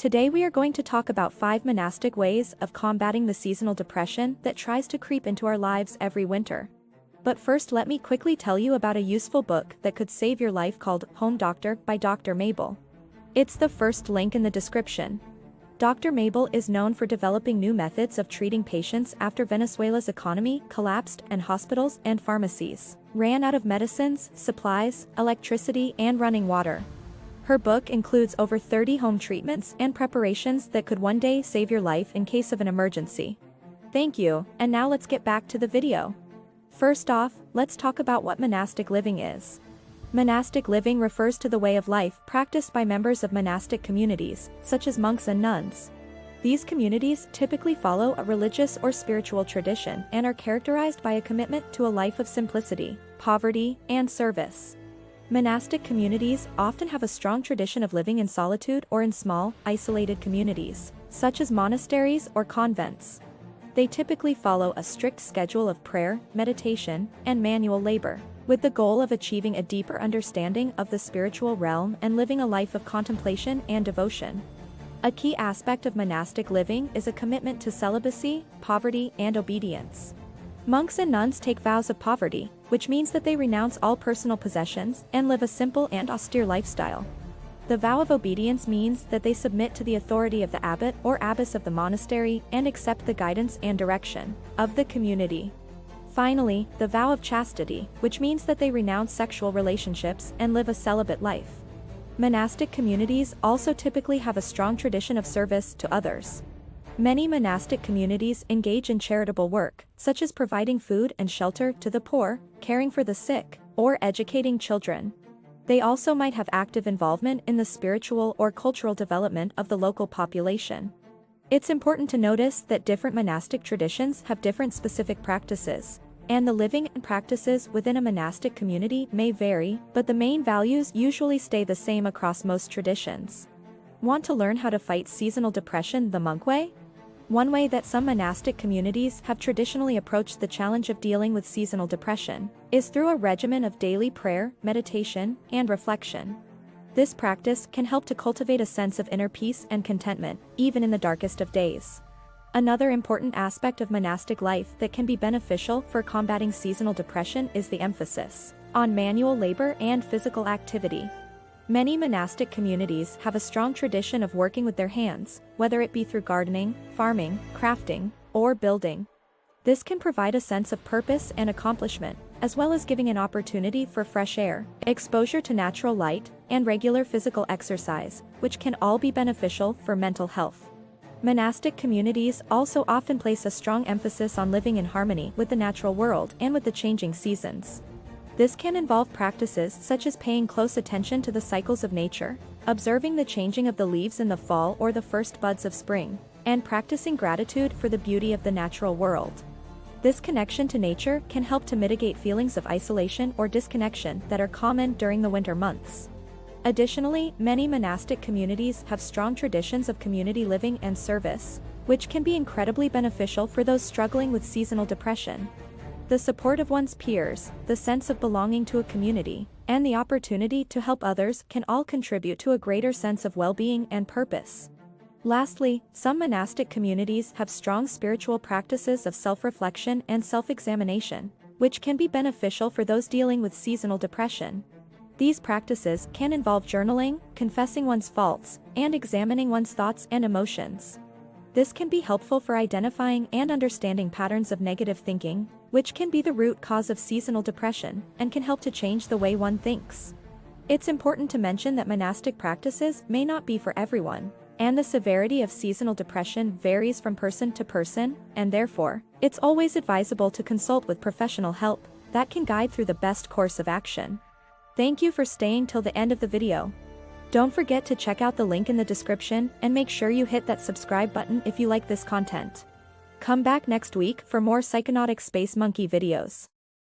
Today we are going to talk about 5 monastic ways of combating the seasonal depression that tries to creep into our lives every winter. But first, let me quickly tell you about a useful book that could save your life called Home Doctor by Dr. Maybell. It's the first link in the description. Dr. Maybell is known for developing new methods of treating patients after Venezuela's economy collapsed and hospitals and pharmacies ran out of medicines, supplies, electricity, and running water. Her book includes over 30 home treatments and preparations that could one day save your life in case of an emergency. Thank you, and now let's get back to the video. First off, let's talk about what monastic living is. Monastic living refers to the way of life practiced by members of monastic communities, such as monks and nuns. These communities typically follow a religious or spiritual tradition and are characterized by a commitment to a life of simplicity, poverty, and service. Monastic communities often have a strong tradition of living in solitude or in small, isolated communities, such as monasteries or convents. They typically follow a strict schedule of prayer, meditation, and manual labor, with the goal of achieving a deeper understanding of the spiritual realm and living a life of contemplation and devotion. A key aspect of monastic living is a commitment to celibacy, poverty, and obedience. Monks and nuns take vows of poverty, which means that they renounce all personal possessions and live a simple and austere lifestyle. The vow of obedience means that they submit to the authority of the abbot or abbess of the monastery and accept the guidance and direction of the community. Finally, the vow of chastity, which means that they renounce sexual relationships and live a celibate life. Monastic communities also typically have a strong tradition of service to others. Many monastic communities engage in charitable work, such as providing food and shelter to the poor, caring for the sick, or educating children. They also might have active involvement in the spiritual or cultural development of the local population. It's important to notice that different monastic traditions have different specific practices, and the living and practices within a monastic community may vary, but the main values usually stay the same across most traditions. Want to learn how to fight seasonal depression the monk way? One way that some monastic communities have traditionally approached the challenge of dealing with seasonal depression is through a regimen of daily prayer, meditation, and reflection. This practice can help to cultivate a sense of inner peace and contentment, even in the darkest of days. Another important aspect of monastic life that can be beneficial for combating seasonal depression is the emphasis on manual labor and physical activity. Many monastic communities have a strong tradition of working with their hands, whether it be through gardening, farming, crafting, or building. This can provide a sense of purpose and accomplishment, as well as giving an opportunity for fresh air, exposure to natural light, and regular physical exercise, which can all be beneficial for mental health. Monastic communities also often place a strong emphasis on living in harmony with the natural world and with the changing seasons. This can involve practices such as paying close attention to the cycles of nature, observing the changing of the leaves in the fall or the first buds of spring, and practicing gratitude for the beauty of the natural world. This connection to nature can help to mitigate feelings of isolation or disconnection that are common during the winter months. Additionally, many monastic communities have strong traditions of community living and service, which can be incredibly beneficial for those struggling with seasonal depression. The support of one's peers, the sense of belonging to a community, and the opportunity to help others can all contribute to a greater sense of well-being and purpose. Lastly, some monastic communities have strong spiritual practices of self-reflection and self-examination, which can be beneficial for those dealing with seasonal depression. These practices can involve journaling, confessing one's faults, and examining one's thoughts and emotions. This can be helpful for identifying and understanding patterns of negative thinking, which can be the root cause of seasonal depression and can help to change the way one thinks. It's important to mention that monastic practices may not be for everyone, and the severity of seasonal depression varies from person to person, and therefore, it's always advisable to consult with professional help that can guide through the best course of action. Thank you for staying till the end of the video. Don't forget to check out the link in the description and make sure you hit that subscribe button if you like this content. Come back next week for more psychonautic space monkey videos.